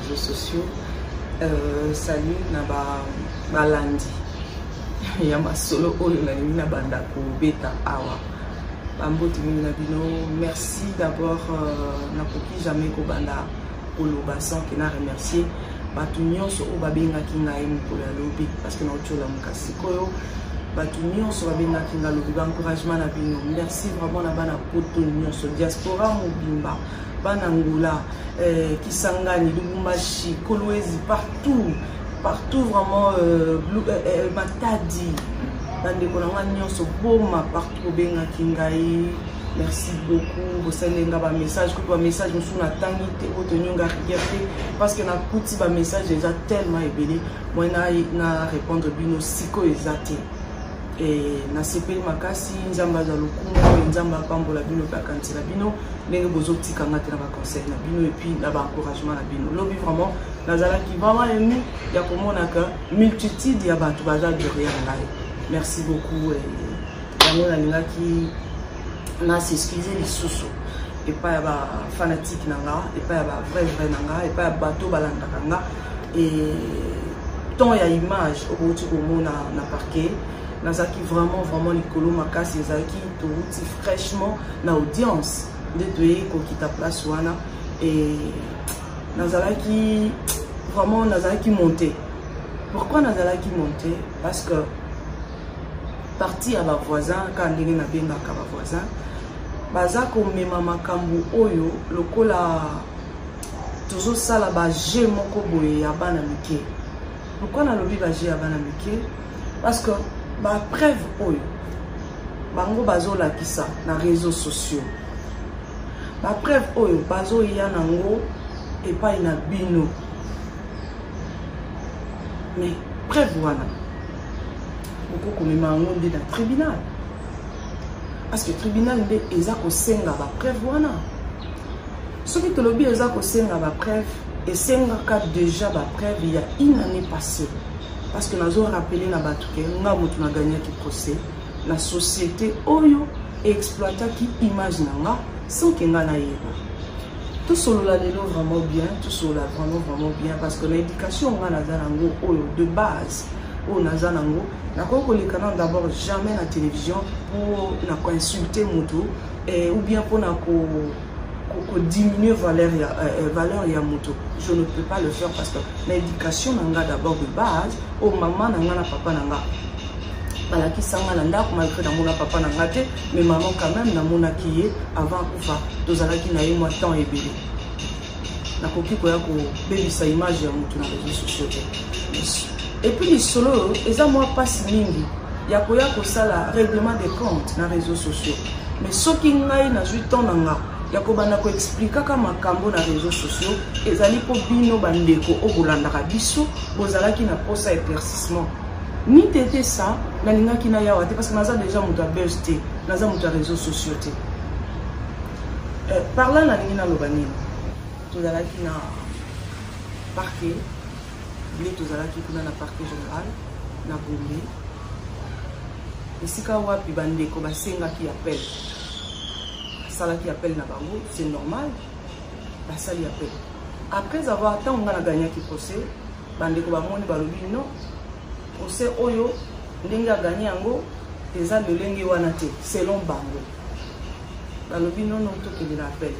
réseaux sociaux. Salut Naba Balandi. Il y a ma solo na banda ko beta awa. Bambote na bino. Merci d'abord na koki jamais ko banda koloba sans que na remercier batu nyonso o babenga kinga emu ko ya lobi parce que na ochola mukasi koyo batu nyonso babenga kinga lobi ba encouragement na bino. Merci vraiment na bana poto nyonso diaspora mobimba bana ngula Kisangani Lubumbashi Kolwezi partout vraiment Matadi bande konanga nyonso boma partout benga kingai. Merci beaucoup. Vous sendez un message, que message nous sommes attendus parce que na kuti ba message déjà tellement ébélé. Moi na répondre bino siko ezate. Et na sepeli makasi nzamba za lokumu nzamba pambola bino bakantila bino ndenge bozo tika ngate na ba conseil na bino et puis na ba encouragement na bino. Lobi vraiment nazala ki vraiment ému ya komona ka multitude ya batu baza derrière ngai. Merci beaucoup yango na linga ki na s'excuser les sous et pas ba fanatique nanga et pas ba vrai nanga et pas bateau balanda nanga et tant ya image au bout du na parquet nazaki vraiment likolo makasi ezaki touti fraîchement na audience de toye ko kita place wana et nazalaki vraiment nazalaki monter. Pourquoi nazalaki monter? Parce que parti à ma voisin quand ndenge na benga ka ba voisin baza ko mema makambu oyo lokola toujours sala ba je moko boye ya bana mike. Pourquoi na lobi ba je ya bana mike? Parce que ba preuve oyo bango bazo la kisa na réseaux sociaux. Ba preuve oyo bazo ya nango et pas ina bino. Mais preuve wana beaucoup comme mango de dans tribunal. Parce que le tribunal est à senga ba preuve wana. Ce qui te lobby est à senga ba preuve et senga ka déjà ba preuve il y a une année passée. Parce que nous avons rappelé na batuke nga mutu na gagné qui procès la société oyo exploita qui image nanga sans que nga na yeba. Tout cela là vraiment bien, tout cela vraiment bien parce que l'éducation nga na zanango oyo de base au nazanango na ko les canaux d'abord jamais la télévision pour na ko insulter moto ou bien pour na ko diminuer valeur ya moto. Je ne peux pas le faire parce que l'éducation nanga d'abord de base au maman nanga na papa nanga bala ki sanga na ndako malgré na mona papa nanga te mais maman quand même na mona ki avant kufa tozala ki na ye moi temps ebele na koki ko ya ko bebisa image ya moto na réseaux sociaux. Et puis les solo, et ça moi passe mingi. Ya koya ko sala règlement des comptes na réseaux sociaux. Mais ce qui ngai na ju temps nanga, ya ko bana ko expliquer ka makambo na réseaux sociaux, ezali po bino bandeko obolanda biso, bozala ki na posa éclaircissement. Ni tété ça, na linga ki na yawa te parce que naza déjà muta BST, naza muta réseaux sociaux te. Par là na lingi na lobani. Tozala ki na parquet les tozala qui kuna na parquet général na Gombe esika wapi bandeko basenga qui appelle sala qui appelle na bango c'est normal basali appelle après avoir tant on a gagné qui procès bandeko bamoni balobi non procès oyo ndenge a gagné yango eza lolenge wana te selon bango balobi non to que de l'appel.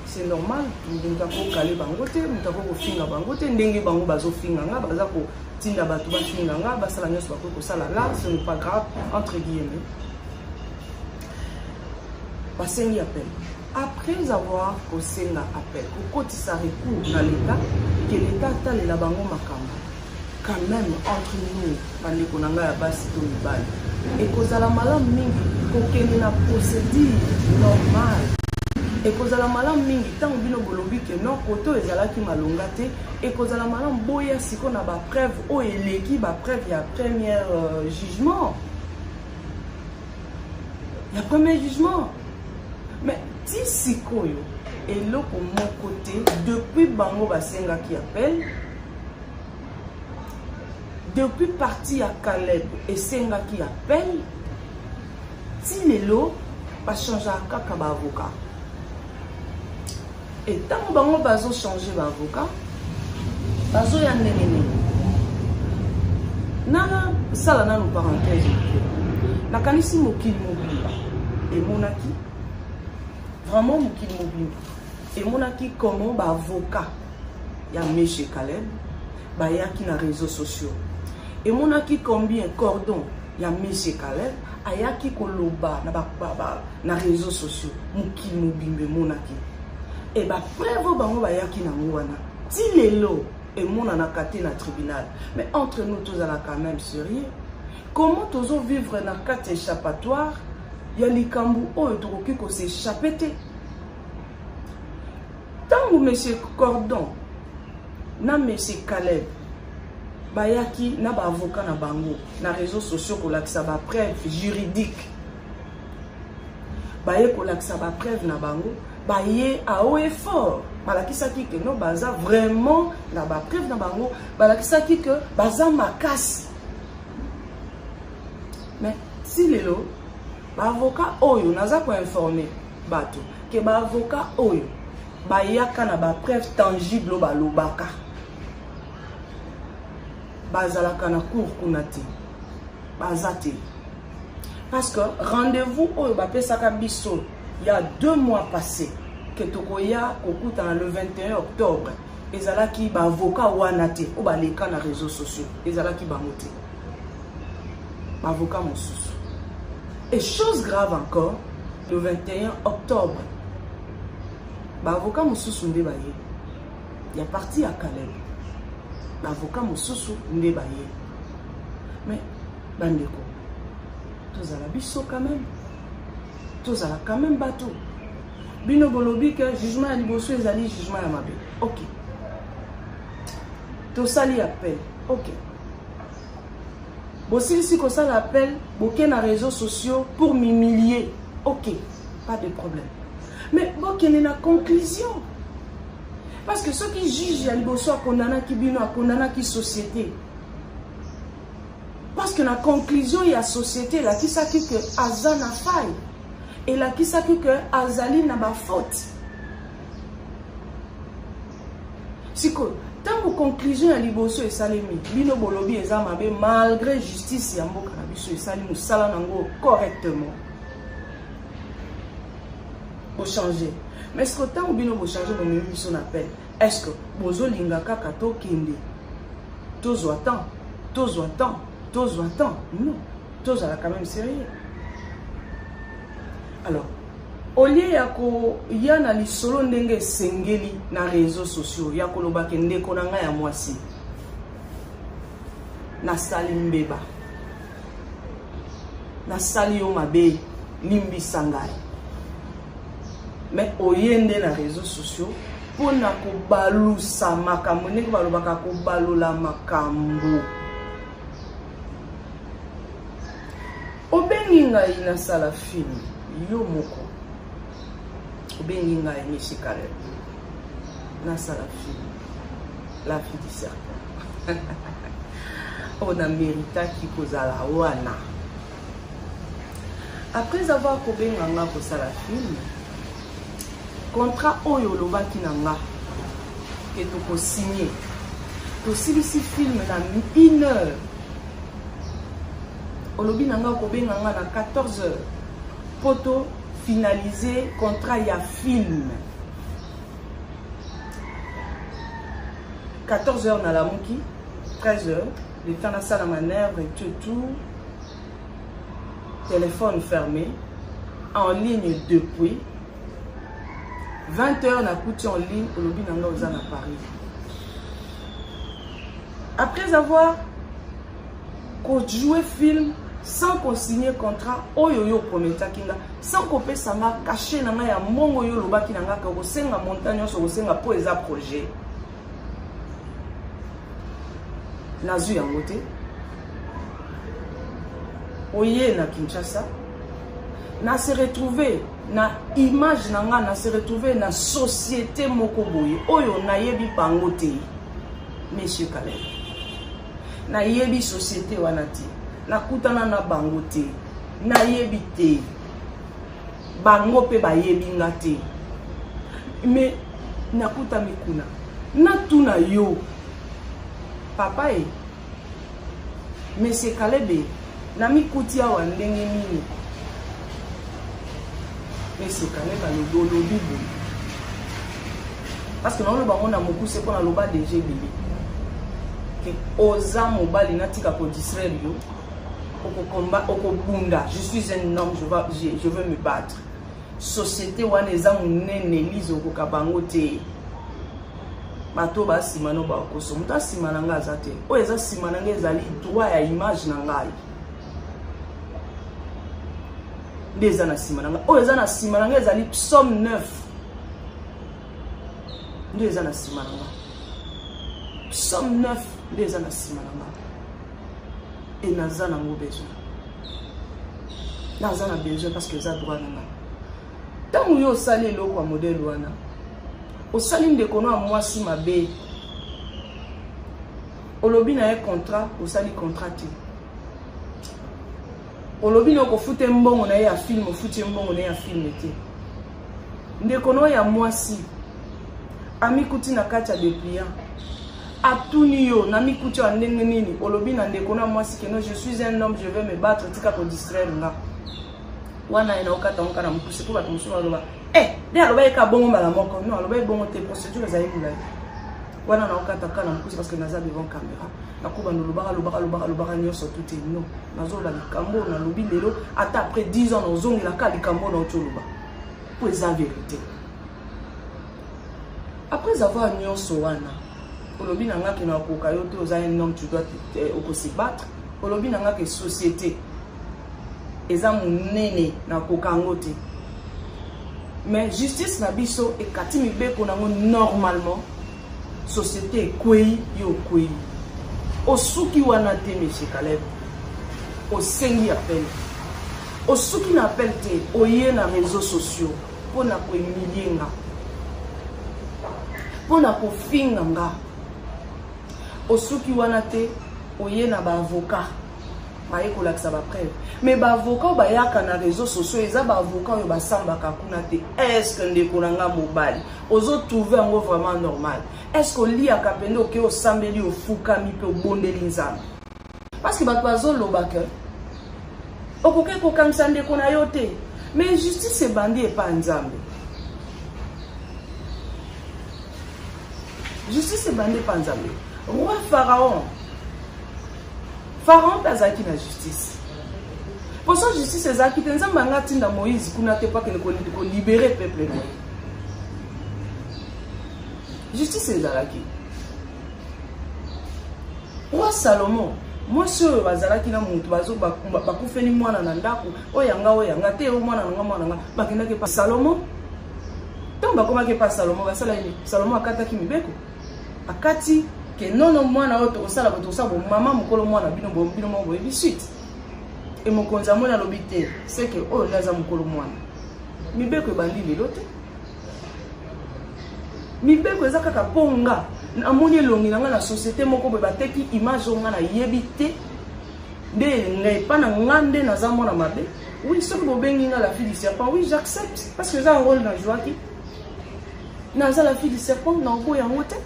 C'est normal, nous avons calé bangote, nous avons finga bangote, ndenge bango bazo finga nga, baza ko tinda batu ba finga nga, basala nyos ba ko sala là, ce n'est pas grave entre guillemets. Basengi appel. Après avoir kosenga appel, ko kotisa recours na l'état, que l'état tale la bango makamba. Quand même entre nous, bande konanga ya basi to mibali. Et kozala malamu mingi, ko kende na procédure normale. Et cause à la malam mingi tant bino bolobi que non koto ezala ki malonga te et cause à la malam boya siko na ba preuve o eleki ba preuve ya premier jugement. Il y a premier jugement. Mais ti sikoyo et là pour mon côté depuis bango basenga qui appelle depuis parti à Caleb et senga qui appelle si les lots va changer à kaka ba avocat. Et tant que bango bazo changer l'avocat, bazo ya ndenge nana sala nanu parenthèse nakanisi mokili mobimba emonaki vraiment mokili mobimba emonaki comment baavocat ya Monsieur Caleb bayaki na réseaux sociaux emonaki combien cordon ya Monsieur Caleb ayaki koloba na réseaux sociaux mokili mobimba emonaki et ba preuve bango bayaki na wana ti lelo et mon anakate na tribunal. Mais entre nous tous, on a quand même sérieux. Comment tous vivre dans quatre échappatoires? Il y a les cambous qui s'échappent. Tant que M. Cordon, na M. Caleb, bayaki na ba avocat na bango, na réseaux sociaux ko laksa ba preuve juridique. Baye ko laksa ba preuve na bango. Baye à haut et fort balakisaki que no baza vraiment na ba preuve na bango balakisaki que baza makasi mais si lelo ba avocat oyo naza ko informer bato que ba avocat oyo bayaka na ba preuve tangible balobaka bazalaka na cour kunati bazate parce que rendez-vous oyo ba pesaka biso il y a 2 mois passés que Tokoya okuta le 21 octobre ezalaki ba avocat wanate o ba leka na réseaux sociaux ezalaki ba moté ba avocat mosusu et chose grave encore le 21 octobre ba avocat mosusu nde baye ya parti à Caleb ba avocat mosusu nde baye mais bandeko tozala biso quand même bateau. Bino bolobi que jugement à liboso ezali jugement à mabe. Ok. To sali appel. Ok. Bossi si ko sali appel, boké na réseaux sociaux pour m'humilier. Ok. Pas de problème. Mais boké na conclusion. Parce que ceux qui jugent à liboso a condamné qui bino a condamné qui société. Parce que la conclusion il y a société là qui s'acquitte que azana faille. Et là qui s'acquitte que azali n'a pas faute. Si que tant que conclusion à liboso et salemi, bino bolobi et zamabe malgré justice yambo kanabiso et salimu salanango correctement. Pour changer. Mais est-ce que tant que bino pour changer mon même son appel, est-ce que bozo lingaka kato kende, tozo attend. Non, tous à la quand même sérieux. Alors, au lieu il y a na lisolo ndenge sengeli na réseaux sociaux, ya koloba kende konanga ya mwasi. Na sali mbeba. Na sali yo mabe limbi sangai. Mais au yende na réseaux sociaux pour na ko balusa makambo ndenge balobaka ko balula makambo. Obenginga ina sala film yo moko obenginga ina shikare na sala film la fille du serpent on a mérité qui kozala wana après avoir kobenganga ko sala film contrat oyo lobaki nanga que to ko signer to silisi film na 1 heure. Olobi nanga kobenganga na 14h. Poto finaliser contrat ya film. 14h na la moki, 13h, le temps na sala manœuvre et tout. Téléphone fermé, en ligne depuis. 20h na couti en ligne, olobi nanga oza na Paris. Après avoir joué film sans qu'on signe contrat oyo prometa kinga sans qu'on paye sanga caché nanga ya mongo yo lobaki nanga ka kosenga montagne so kosenga po eza projet nazu ya ngote oye na Kinshasa na se retrouver na image nanga na se retrouver na société moko boye oyo na yebi bango te Monsieur Caleb na yebi société wanati na kutana na bango te na yebi te bango pe ba yebi ngate mais na kuta mikuna na tuna yo papa e Monsieur Kalebe nami kutia wa ndenge mini Monsieur Kalebe le bible parce que non bango na moku c'est pour na loba DG bibi que oza mobali natika ko distraire yo oko combat oko bunda je suis un homme je veux me battre société wana eza munene lizo ko kabango te bato ba simano ba koso muta simana nga azate o eza simana nga ezali droit ya image na ngai ndeza na simana nga o eza na simana nga ezali psaume 9 ndeza na simana nga psaume 9 ndeza na simana nga et naza na ngo besoin naza na besoin parce que eza droit na nga tango yo sali eloko ya modèle wana osali ndeko no mwasi mabe olobi na ye contrat osali contrat te olobi na ko fute mbongo na ye ya film fute mbongo na ye ya film te ndeko no ya mwasi amikuti na kati ya dépliant atuni yo na mikuti wa ndenge nini olobi na ndeko no mwasi que non je suis un homme je vais me battre tika ko distraire nga wana ina okata onka na mpuse ko batumsuna loba de aloba eka bongo mala moko non aloba bongo te procédure za yimula wana na okata kana mpuse parce que naza devant caméra nakuba no lobaka nyoso tout est non nazo la likambo na lobi lelo ata après 10 ans ozongela ka likambo na otoloba pour eza vérité après avoir nyoso wana olobi na ngaki na koka yo te oza un homme tu dois oko se battre olobi na ngaki société eza munene na kokango te mais justice na biso et kati mibeko nango normalement société kwei yo kwei osuki wana te monsieur Caleb osengi appel osuki na appel te oye na réseaux sociaux pona ko emilienga pona ko finga nga osuki wana te oye na ba avocat baye ko laksa ba preuve mais ba avocat ba yaka na réseaux sociaux eza ba avocat yo ba sambaka kuna te est-ce que ndeko nanga mobali ozo trouver ngo vraiment normal est-ce que li akapendo ke o sambeli o fukami pe o bondeli nzambe parce que ba bazo lobaka okoke ko kamsa ndeko na yo te mais justice e bandi e pa nzambe justice e bandi e pa nzambe roi Pharaon azaki na justice. Pour ça justice ezaki te nzambe anga tinda Moïse kuna te pa ke ko libérer peuple. Justice ezalaki. Roi Salomon, moi so bazalaki na mutu bazo bakufeni mwana na ndako oyanga te mwana nga bakendaki pa Salomon. Tant bakomaki pa Salomon basala ni Salomon akataki mibeko. Akati que non mwana oto osala boto osala bo mama mukolo mwana bino mo bo suite et mon konza mona lobité c'est que oh laza mukolo mwana mibeko bandi lelote mibeko ezaka ka ponga amoni longi nanga na société moko be bateki image nga na yebité de ngai pa na ngande na za mona mabe oui ce que bobengi nga la fille du serpent oui j'accepte parce que ça un rôle dans joie qui na za la fille du serpent na ko ya ngote.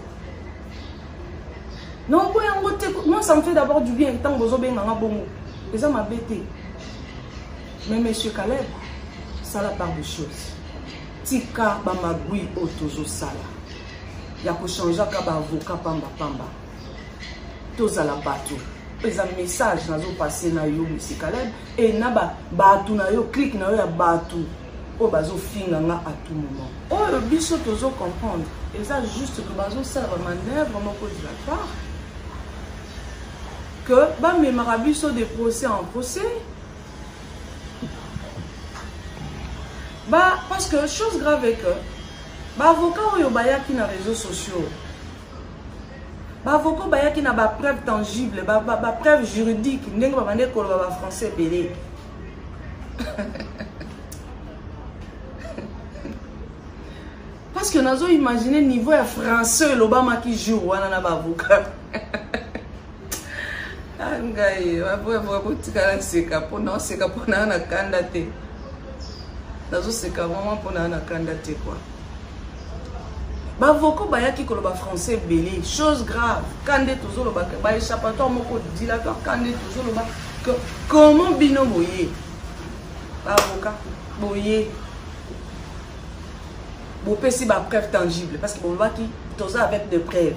Non, moi ça me fait d'abord du bien tant que vous avez un bon mot. Et ça m'a bêté. Mais monsieur Caleb, ça la part de choses. Tika bamagui otozo sala. Ya ko changer ka ba avocat pamba. Toza la bateau. Les messages nazo passer na yo monsieur Caleb et na batu na yo click na yo ya batu. O bazo finga nga à tout moment. Oh le biso tozo comprendre. Et ça juste que bazo sala ba manœuvre moko de la part. Que bah mes marabiso de procès en procès bah parce que chose grave est que bah avocat yo bayaki na réseaux sociaux bah avocat bayaki na ba preuve tangible ba preuve juridique ndenge ba mane ko ba français belé parce que nazo imaginer niveau ya français l'Obama qui joue wana na ba avocat Angai, wapo tikala seka pona seka pona na kanda te. Nazo seka vraiment pona na kanda te quoi. Bavoko bayaki koloba français belé, chose grave. Kande tozolo ba échappatoire moko dilatoire kande tozolo ba que comment bino boye. Avocat boye. Bo pesi ba preuve tangible parce que bon va qui toza avec des preuves.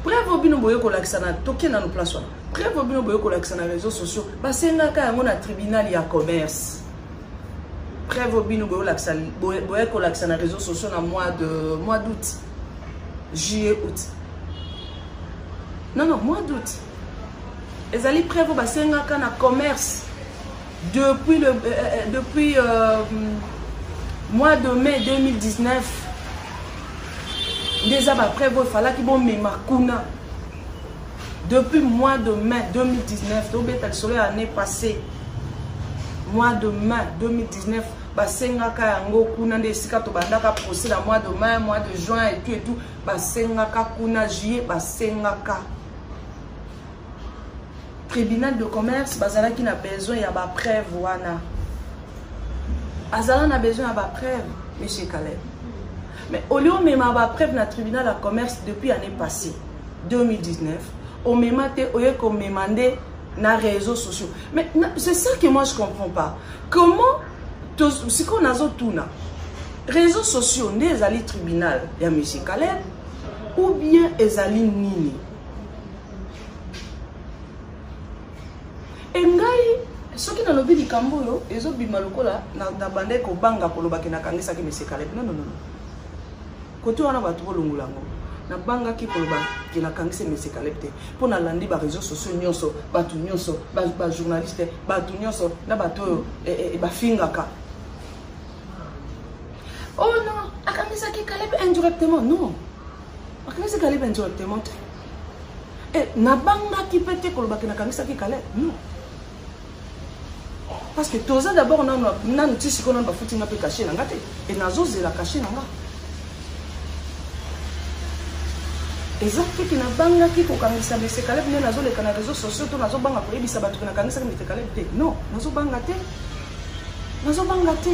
Preuve bino boye ko laksana toke na no place wana. Preuve bino boye ko laksana réseaux sociaux. Ba senga ka yango na tribunal ya commerce. Preuve bino boye ko laksana réseaux sociaux na mois d'août. Juillet août. Non, mois d'août. Ezali preuve ba senga ka na commerce. Depuis mois de mai 2019. Déjà, après, il fallait qu'il y ait Makuna. Depuis mois de mai 2019, donc l'année passée, mois de mai 2019, Basengaka yango kuna nde sika to bandaka procès la mois de mai, mois de juin et tout, Basengaka kuna juillet, Basengaka. Tribunal de commerce, Bazala qui n'a besoin, il y a ba preuve wana. Azala n'a besoin de ba preuve, monsieur Caleb. Mais au lieu de même avoir preuve dans le tribunal de commerce depuis l'année passée, 2019, on m'a demandé dans les réseaux sociaux. Mais c'est ça que moi je ne comprends pas. Comment, si on a tout les réseaux sociaux, les alliés tribunal, il y a M. Caleb, ou bien les alliés Nini. Et ceux qui ont dit Kamboyo, ils ont dit Malokola, na bande ko banga ko lobaki na kangisa ki M. Caleb. Non. Côté on a battu longulango. Na banga ki koloba ki na kangisa M. Caleb te. Pour na landi ba réseaux sociaux nyonso, batu nyonso, ba journaliste, batu nyonso, na batu ba fingaka. Oh non, akangisa ki Caleb indirectement, non. Akangisa Caleb indirectement. Et na banga ki pete koloba ki na kangisa ki Caleb, non. Parce que tout ça d'abord, on a un petit qu'on a foutu un peu caché dans la tête. Et nazo c'est la caché dans la. Et ça fait qu'il n'a pas de qui pour quand il s'est blessé Caleb, mais nazo les réseaux sociaux, tout nazo banga pour y bisabattu na kanisa comme il Caleb. Non, nazo banga te. Nazo banga te.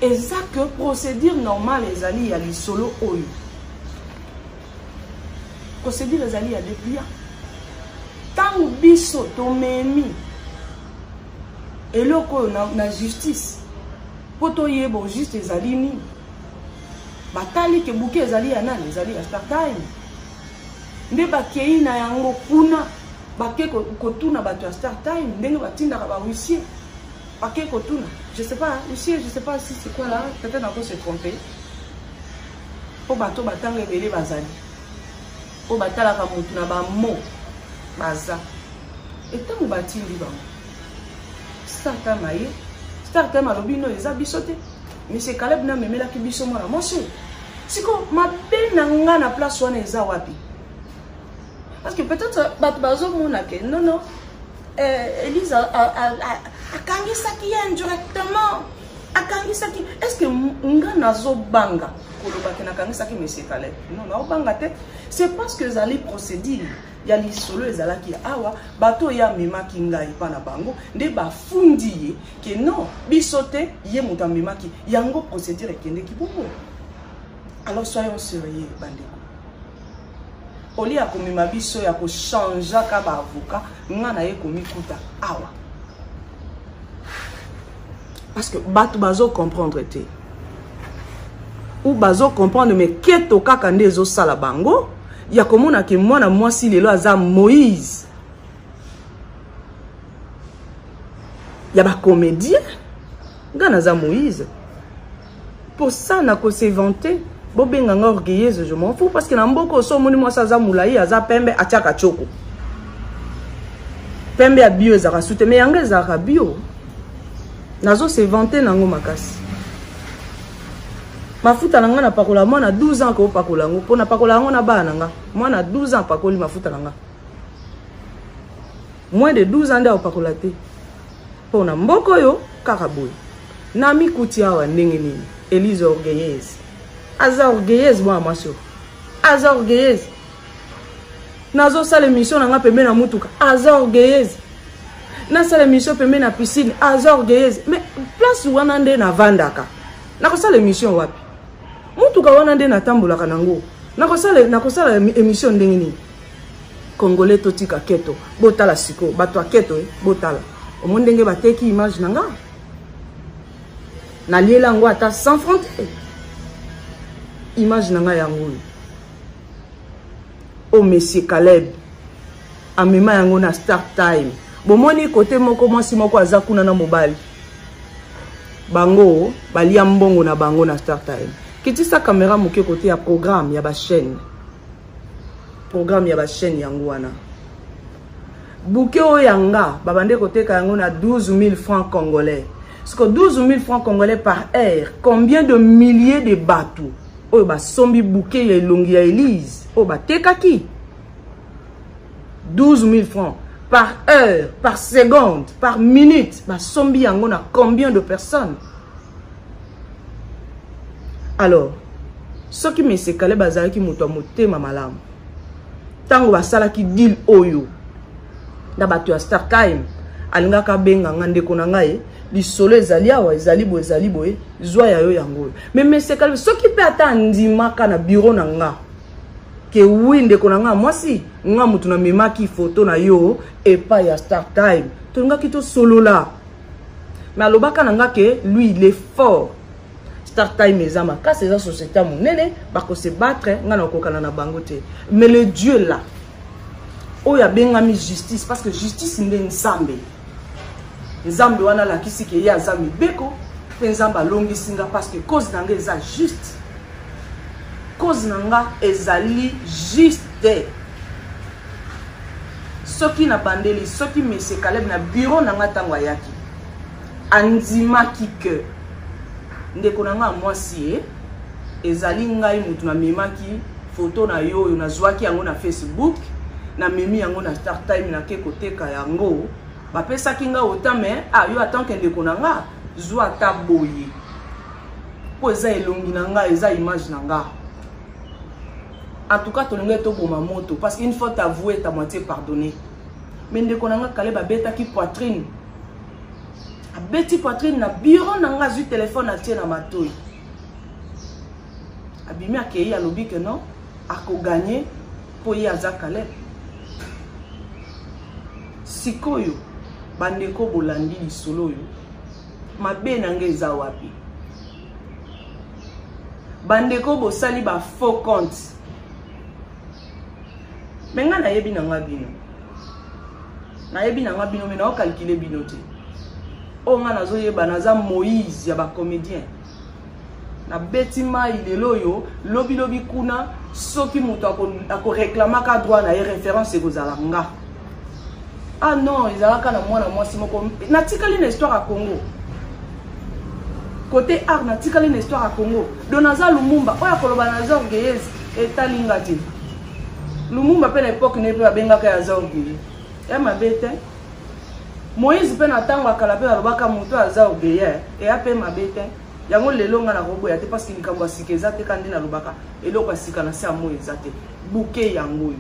Et ça que procédure normale les alliés il y a les solo oyo. Procédure les alliés il y a des pliants. Tant biso tomemi et loko na justice poto yebo juste ezali ni batali ke buke ezali ya nani ezali ya Star Time nde bakei na yango kuna bake kotuna bato ya Star Time ndenge batindaka ba huissier bake kotuna je sais pas huissier je sais pas si c'est quoi là peut-être encore se tromper po bato batanga ebele bazali po batala ka mutu na ba mo baza et tant bati liba Star Time alobi no eza bisote monsieur Caleb na memela ki biso mona monsieur siko mabe na nga na place wana eza wapi parce que peut-être bazo mona ke non Elisa akangisa ki indirectement akangisa ki est-ce que nga nazo banga koloba ke na kangisa ki monsieur Caleb non banga te c'est parce que zali procédure ya li solo ezala ki awa bato ya mema ki ngai pa na bango nde ba fundi ke non bisote ye muta mema ki yango procédure ekende ki bobo. Alors soyons sérieux bandeko oli ya komema biso ya ko changer ka ba avocat nga na ye komikuta awa parce que bato bazo comprendre te ou bazo comprendre mais keto kaka nde zo sala bango. Il y a comme on a que moi na moi si les lois à Moïse. Il y a des comédiens. Gana Moïse. Pour ça na ko se vanter. Bobenga orgueilleuse je m'en fous parce que na mboko so moni moi ça za moulayi aza pembe atiaka choko. Pembe a bio za rasute mais yanga za bio. Nazo se vanter nango makasi. Mafuta nanga na pakola mwana 12 ans ko pakola ngo pona pakola ngo na bana nga mwana 12 ans pakoli mafuta nanga moins de 12 ans nda pakola te pona mboko yo kaka boy na mikuti awa ndenge nini Elise orgueilleuse aza orgueilleuse moi masho aza orgueilleuse nazo sala émission nanga pembe na mutuka aza orgueilleuse na sala émission pembe na piscine aza orgueilleuse mais place wana nde na vandaka nakosala émission wapi mutuka wana nde natambolaka nango nakosala émission ndenge nini congolais totika keto botala siko bato keto botala omo ndenge bateki image nanga naliela ngo ata sans frontière image nanga yango o monsieur Caleb amema yango na Star Time bomoni côté moko mwasi moko aza kuna na mobali bango balia mbongo na bango na Star Time kitisa caméra moke côté ya programme ya ba chaîne yango wana bouquet o yanga babande côté ka yango na 12 000 francs congolais. Parce que 12 000 francs congolais par heure, combien de milliers de bateaux oh ba sombi bouquet ya longi ya Elise oh ba tekaki 12 000 francs par heure, par seconde, par minute, ba sombi yango na combien de personnes? Alors, ce qui me se calé bazali ki muto motema malamu. Tango basala ki deal oyo. Na bato ya Star Time, alinga ka benga ngande kona ngai, li solo ezali awa ezali boye, zwa ya yo yango. Mais me se calé ce qui peut attendre maka na bureau na nga. Que oui ndeko na nga mwasi nga mutu na memaki photo na yo epa ya Star Time to nga kito solo là mais alobaka na nga ke lui il est fort Star Time ezama ka c'est la société monene ba ko se battre nga na kokana na bango te mais le Dieu là oya bengami justice parce que justice nde nzambe wana la kisiki ya nzambe beko pe nzambe longi singa parce que cause nanga eza juste cause nanga ezali juste soki na bandeli soki monsieur Caleb na bureau nanga tango yaki andima kike ndeko nanga mwasi ezali ngai mutu na memaki photo na yo na zwaki yango na Facebook na memi yango na Star Time na ke koteka yango bapesa kinga otame yo attend que ndeko nanga zwa ta boye po eza elongi nanga eza image nanga. En tout cas, tu n'as pas de moto parce qu'une fois t'avoué, ta moitié pardonné. Mais dès qu'on a calé ba beta qui poitrine, a beti poitrine na bureau na nga zu téléphone à tienne na matoi. Abimi akei a lobi que non, a ko gagner pour y aza calé. Sikoyo bandeko bolandi li solo yo. Mabe nanga eza wapi. Bandeko bo sali ba faux compte. Mais nga na yebi na nga bino mais na calculer bino te o nga nazo yeba naza Moïse ya ba comédien na betima ilelo yo lobi kuna soki muto ako réclamer ka droit na référence ekozala nga ah non ezalaka na mwana mwasi moko na tikali na histoire à Congo côté art na tikali na histoire à Congo Donaza Lumumba oya koloba na orgueilleuse etalinga te Lumumba pe na époque ne pe benga ka ya orgueilleux ya mabete Moïse pe na tango akala pe alobaka muto aza orgueilleux et ape mabete yango lelo nga na roboya te parce que likambo asikeza te kandi na lobaka eloko asika na sa mo ezate bouquet yango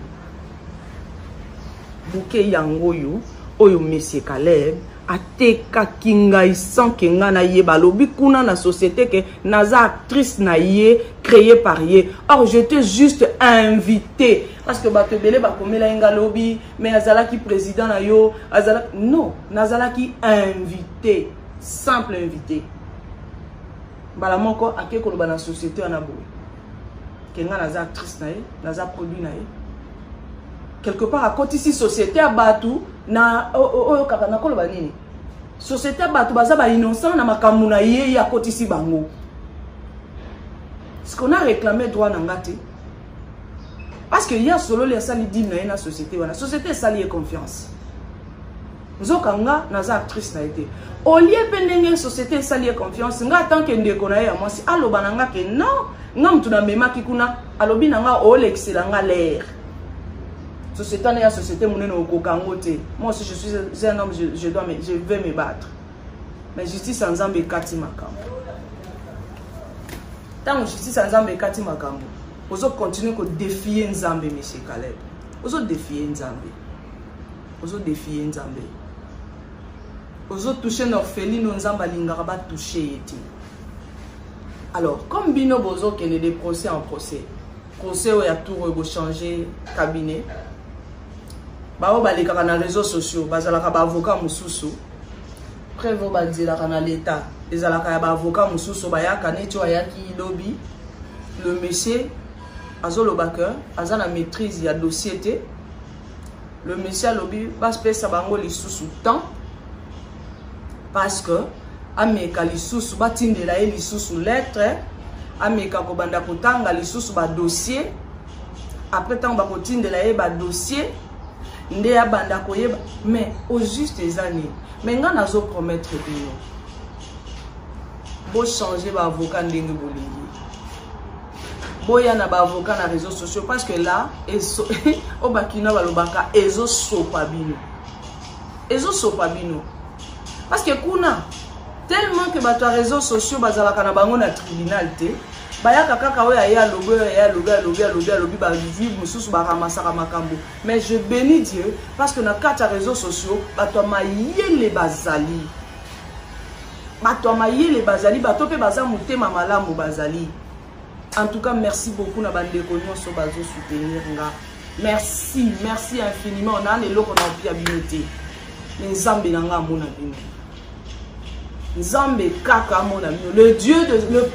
yo oyo monsieur Caleb ateka kinga sans que nga na ye balobi kuna na société que naza actrice na ye créée par ye. Or j'étais juste invité parce que bato belé ba komela inga lobby mais azala ki président na yo azala non nazala ki invité simple invité bala moko akeko loba na société na boy que nga naza actrice na ye naza produit na ye quelque part à côté ici société à batu na oyo kaka na koloba nini société à batu baza ba innocent na makambu na ye ya côté ici bango ce qu'on a réclamé droit na ngate parce que ya solo les sali dit na na société wana société sali confiance nzokanga naza actrice na été au lieu pendenge société sali confiance nga tant que ndeko na ya mwasi aloba na nga ke non nga mtu na mema kikuna alobi na nga o l'excellent nga l'air société na ya société monene au kokangote moi aussi je suis un homme je vais me battre mais justice en Zambie kati makambo tant justice en Zambie kati makambo ozo continuer ko défier Nzambe monsieur Caleb ozo défier Nzambe ozo toucher une orpheline Nzamba lingaka ba toucher yeti Alors, comme bino bozo qui est de procès en procès, procès où il y a tout changer cabinet, bah on va les dans les réseaux sociaux, bah ça la avocat mususu, prévo bah dire la l'état, les avocat mususu bah ya kané tu ya qui lobby, le monsieur azolo backer, aza la maîtrise ya dossier té, le monsieur lobby va se passer bango les sous temps, parce que ameka lisusu batindela ye lisusu lettre ameka ko banda kotanga lisusu ba dossier après tant ba kotindela ye ba dossier nde ya banda koyeba mais au juste des années mais nga nazo promettre bino bo changer ba avocat ndenge bolingi boya na ba avocat na réseaux sociaux parce que là ezo obakina balobaka ezo sopa bino parce que kuna tellement que bato à réseaux sociaux bazalaka na bango na tribunal te bayaka kaka oya ya lobi ba vivre mususu ba ramasaka makambo mais je bénis Dieu parce que na kata réseaux sociaux bato mayele bazali bato pe baza mutema malamu bazali. En tout cas merci beaucoup na bande nyonso bazo soutenir nga merci infiniment on a leloko na pia binoté nzambe nanga mona bino Nzambe kaka mon ami, le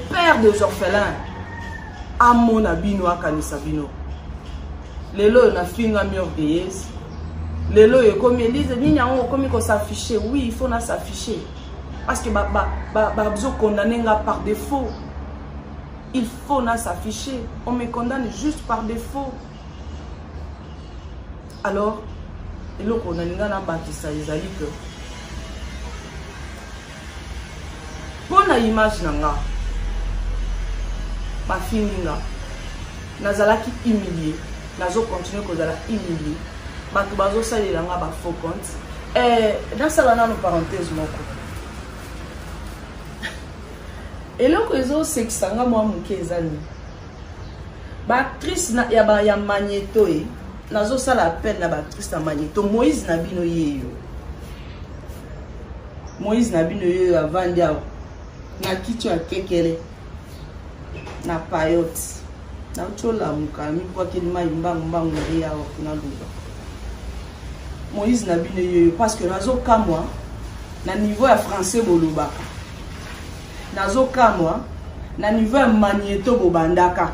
père des orphelins, à mon abino à Kanisabino. Lelo na finga mi orgueilleuse. Lelo est comme Elise, ni a on comme s'afficher. Oui, il faut s'afficher. Parce que besoin condamner par défaut. Il faut s'afficher. On me condamne juste par défaut. Alors, lelo condamner na bâtissa ezali que pour la image nanga ba fininga nazalaki humilié nazo continuer kozala humilié bato bazo salela nga ba faux compte dans ça na parenthèse moko eloko ezo sexanga moi muke ezali ba actrice na ya Magneto nazo sala appel na ba actrice na Magneto Moïse na bino yeyo avandi awo na kitu ya kekele na payote na chola mukami kwa kilima imbangu ya na luba Moïse na bino yoyo parce que nazo kamwa na niveau ya français boloba nazo kamwa na niveau ya Magneto bobandaka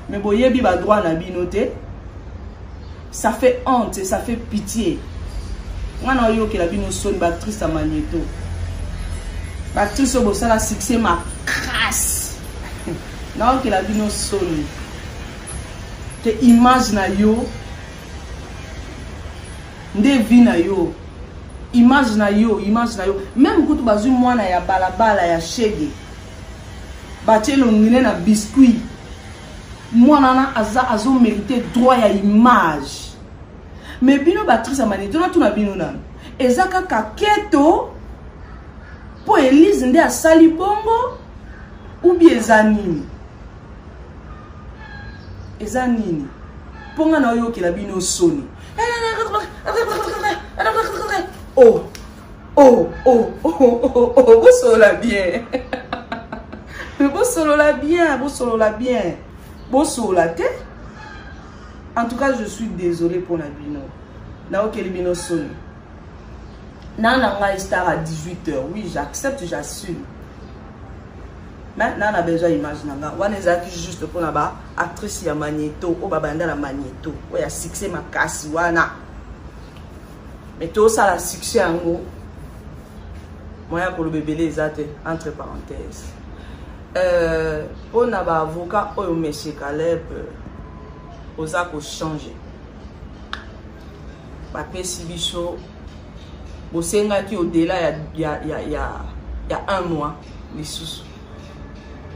mais boyebi ba droit na bino te ça fait honte ça fait pitié ngana yo ke la bino son ba actrice à Magneto. L'actrice au ça la succès ma crasse. Non que la bino soli. Que image na yo. Nde vi na yo. Image na yo. Même kutu bazu mwana ya balabala ya shege. Bachelo ngine na biscuit. Mwana na azo mérité droit ya image. Mais bino actrice à Magneto na tuna bino na. Ezaka kaketo. Po Elise nde asali bongo ou bien ezanini ponga na yo kila bino soni oh bosola bien bosola te. En tout cas je suis désolé pour la bino na okeli bino soni. Nana star à 18h. Oui, j'accepte, j'assume. Maintenant, on a besoin d'image. On a juste pour la actrice ya Magneto. Ou babanda la Magneto. Ou ya succès ma kasi wana. Mais tout ça la succès en gros. Moi pour le bébé les athées entre parenthèses. On a ba avocat ou monsieur Caleb. Osa ko changer. Ba pesi bicho. Bosenga qui au-delà il y a 1 mois les sous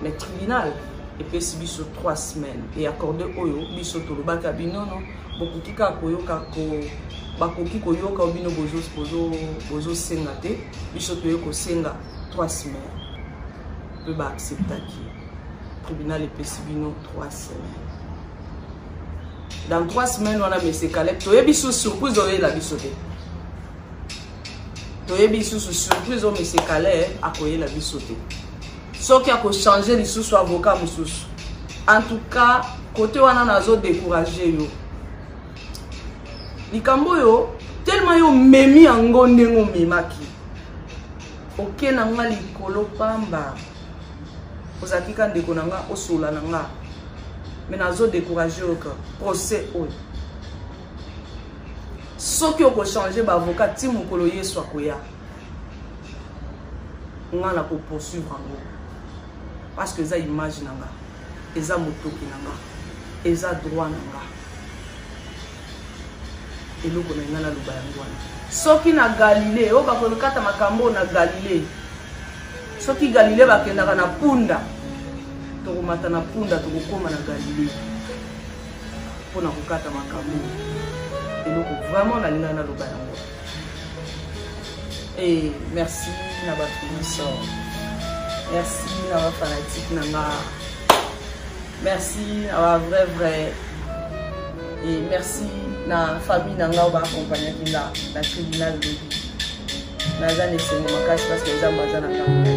mais tribunal et puis sur 3 semaines et accordé oyo biso to lobaka bino non beaucoup qui ka koyoka ko bakoki koyoka bino bozo senga te biso to yoko senga 3 semaines peut ba accepter qui tribunal et puis bino 3 semaines dans 3 semaines on a monsieur Caleb to biso surprise oyo la biso te. Toyebi sous surprise au monsieur Caleb a koyé la bisoté. ce qui a changé les sous avocat mususu. En tout cas, côté wana nazo décourager yo. Likambo yo tellement yo memi ango ndengo memaki. Ok nanga likolo pamba. Ozaki ka ndeko nanga osola nanga. Mais nazo décourager yo ka procès oyo. Soki oko changer ba avocat ti mukolo yeso akoya. Nga ko poursuivre ngo. Parce que ça image nanga. Eza motoki nanga. Eza droit nanga. Eloko na ngana luba yango wana. Soki na Galilée, o bakolokata makambo na Galilée. Soki Galilée bakendaka na punda. Tokomata na punda tokokoma na Galilée. Pona kokata makambo. Eloko vraiment na ngana luba yango. Et merci na ba finisseur. Merci na ba fanatique nanga. Merci à vrai et merci na famille nanga ba accompagner la tribunal de Nazane c'est mon cache parce que les ambassades